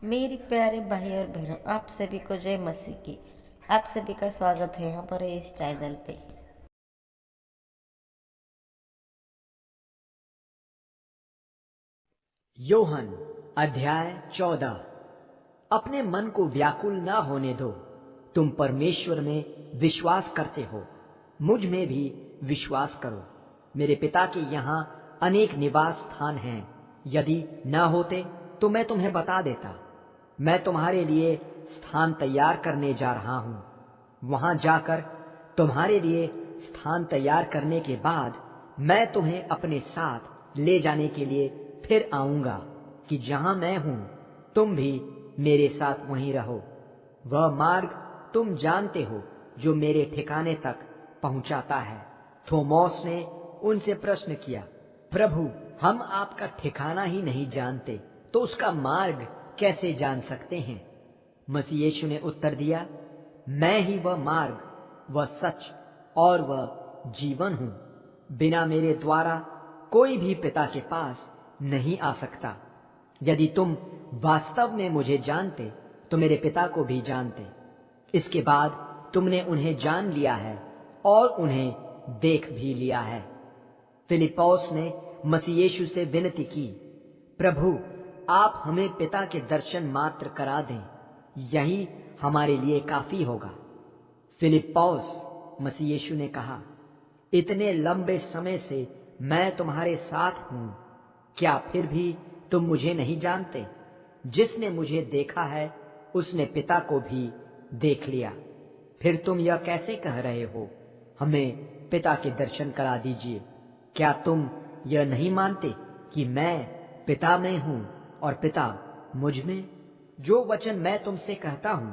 मेरी प्यारे भाई और बहनों, आप सभी को जय मसीह की। आप सभी का स्वागत है हमारे इस चैनल पे। योहन अध्याय 14। अपने मन को व्याकुल ना होने दो। तुम परमेश्वर में विश्वास करते हो, मुझ में भी विश्वास करो। मेरे पिता के यहाँ अनेक निवास स्थान हैं। यदि ना होते तो मैं तुम्हें बता देता। मैं तुम्हारे लिए स्थान तैयार करने जा रहा हूँ। वहां जाकर तुम्हारे लिए स्थान तैयार करने के बाद मैं तुम्हें अपने साथ ले जाने के लिए फिर आऊंगा, कि जहां मैं हूं तुम भी मेरे साथ वहीं रहो। वह मार्ग तुम जानते हो जो मेरे ठिकाने तक पहुंचाता है। थोमोस ने उनसे प्रश्न किया, प्रभु, हम आपका ठिकाना ही नहीं जानते, तो उसका मार्ग कैसे जान सकते हैं? मसीह यीशु ने उत्तर दिया, मैं ही वह मार्ग, वह सच और वह जीवन हूं। बिना मेरे द्वारा कोई भी पिता के पास नहीं आ सकता। यदि तुम वास्तव में मुझे जानते तो मेरे पिता को भी जानते। इसके बाद तुमने उन्हें जान लिया है और उन्हें देख भी लिया है। फिलिप्पौस ने मसीह यीशु से विनती की, प्रभु, आप हमें पिता के दर्शन मात्र करा दें, यही हमारे लिए काफी होगा। फिलिप्पौस, मसीह यीशु ने कहा, इतने लंबे समय से मैं तुम्हारे साथ हूं, क्या फिर भी तुम मुझे नहीं जानते? जिसने मुझे देखा है उसने पिता को भी देख लिया। फिर तुम यह कैसे कह रहे हो, हमें पिता के दर्शन करा दीजिए? क्या तुम यह नहीं मानते कि मैं पिता में हूं और पिता मुझ में? जो वचन मैं तुमसे कहता हूं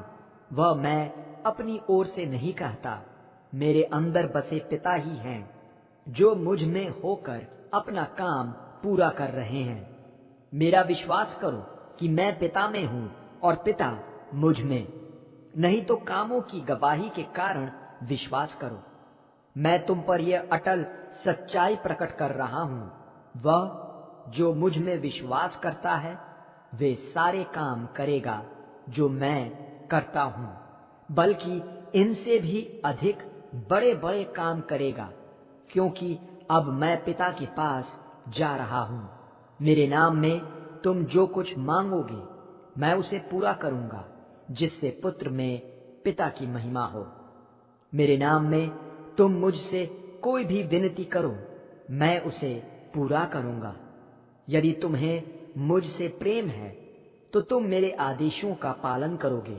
वह मैं अपनी ओर से नहीं कहता, मेरे अंदर बसे पिता ही हैं जो मुझ में होकर अपना काम पूरा कर रहे हैं। मेरा विश्वास करो कि मैं पिता में हूं और पिता मुझ में, नहीं तो कामों की गवाही के कारण विश्वास करो। मैं तुम पर यह अटल सच्चाई प्रकट कर रहा हूं, वह जो मुझ में विश्वास करता है वे सारे काम करेगा जो मैं करता हूं, बल्कि इनसे भी अधिक बड़े बड़े काम करेगा, क्योंकि अब मैं पिता के पास जा रहा हूं। मेरे नाम में तुम जो कुछ मांगोगे मैं उसे पूरा करूंगा, जिससे पुत्र में पिता की महिमा हो। मेरे नाम में तुम मुझसे कोई भी विनती करो, मैं उसे पूरा करूंगा। यदि तुम्हें मुझसे प्रेम है तो तुम मेरे आदेशों का पालन करोगे।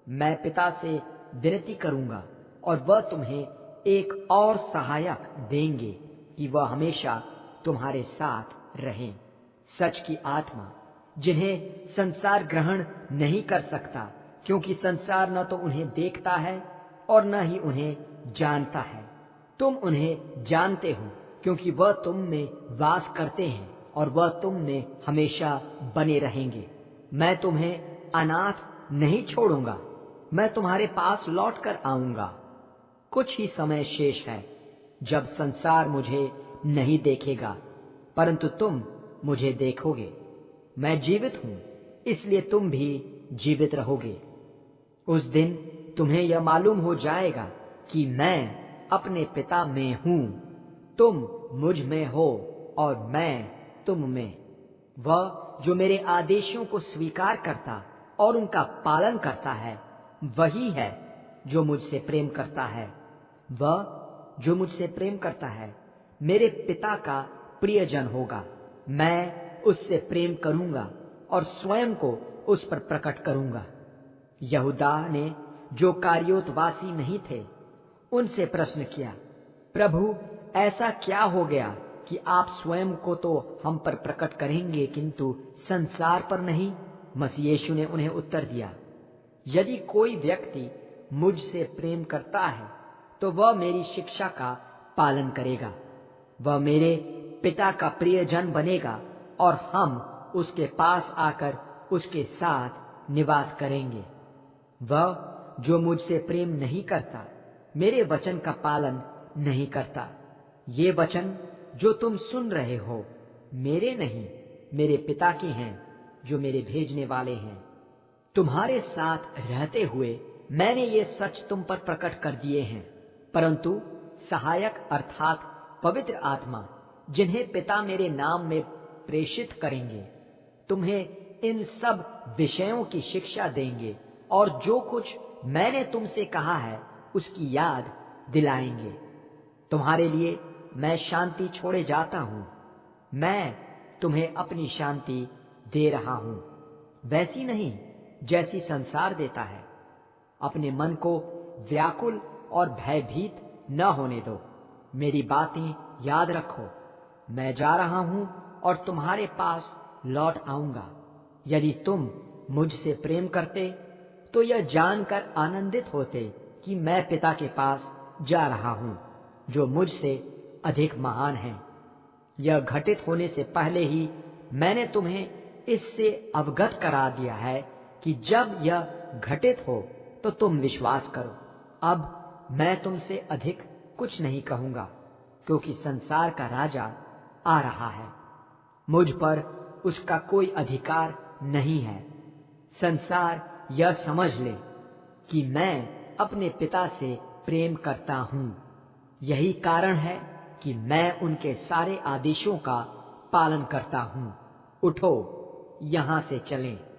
मैं पिता से विनती करूंगा और वह तुम्हें एक और सहायक देंगे, कि वह हमेशा तुम्हारे साथ रहें, सच की आत्मा, जिन्हें संसार ग्रहण नहीं कर सकता, क्योंकि संसार न तो उन्हें देखता है और न ही उन्हें जानता है। तुम उन्हें जानते हो, क्योंकि वह तुम में वास करते हैं और वह तुम में हमेशा बने रहेंगे। मैं तुम्हें अनाथ नहीं छोड़ूंगा, मैं तुम्हारे पास लौट कर आऊंगा। कुछ ही समय शेष है जब संसार मुझे नहीं देखेगा, परंतु तुम मुझे देखोगे। मैं जीवित हूं, इसलिए तुम भी जीवित रहोगे। उस दिन तुम्हें यह मालूम हो जाएगा कि मैं अपने पिता में हूं, तुम मुझ में हो और मैं तुम में। वह जो मेरे आदेशों को स्वीकार करता और उनका पालन करता है, वही है जो मुझसे प्रेम करता है। वह जो मुझसे प्रेम करता है मेरे पिता का प्रियजन होगा। मैं उससे प्रेम करूंगा और स्वयं को उस पर प्रकट करूंगा। यहूदा ने, जो कार्योतवासी नहीं थे, उनसे प्रश्न किया, प्रभु, ऐसा क्या हो गया कि आप स्वयं को तो हम पर प्रकट करेंगे किंतु संसार पर नहीं? मसीह यीशु ने उन्हें उत्तर दिया, यदि कोई व्यक्ति मुझसे प्रेम करता है तो वह मेरी शिक्षा का पालन करेगा। वह मेरे पिता का प्रियजन बनेगा और हम उसके पास आकर उसके साथ निवास करेंगे। वह जो मुझसे प्रेम नहीं करता मेरे वचन का पालन नहीं करता। ये वचन जो तुम सुन रहे हो मेरे नहीं, मेरे पिता के हैं जो मेरे भेजने वाले हैं। तुम्हारे साथ रहते हुए मैंने ये सच तुम पर प्रकट कर दिए हैं, परंतु सहायक अर्थात पवित्र आत्मा, जिन्हें पिता मेरे नाम में प्रेषित करेंगे, तुम्हें इन सब विषयों की शिक्षा देंगे और जो कुछ मैंने तुमसे कहा है उसकी याद दिलाएंगे। तुम्हारे लिए मैं शांति छोड़े जाता हूं, मैं तुम्हें अपनी शांति दे रहा हूं, वैसी नहीं जैसी संसार देता है। अपने मन को व्याकुल और भयभीत न होने दो। मेरी बातें याद रखो। मैं जा रहा हूं और तुम्हारे पास लौट आऊंगा। यदि तुम मुझसे प्रेम करते तो यह जानकर आनंदित होते कि मैं पिता के पास जा रहा हूं, जो मुझसे अधिक महान है। यह घटित होने से पहले ही मैंने तुम्हें इससे अवगत करा दिया है कि जब यह घटित हो तो तुम विश्वास करो। अब मैं तुमसे अधिक कुछ नहीं कहूंगा, क्योंकि संसार का राजा आ रहा है। मुझ पर उसका कोई अधिकार नहीं है। संसार यह समझ ले कि मैं अपने पिता से प्रेम करता हूं। यही कारण है कि मैं उनके सारे आदेशों का पालन करता हूं। उठो, यहां से चलें।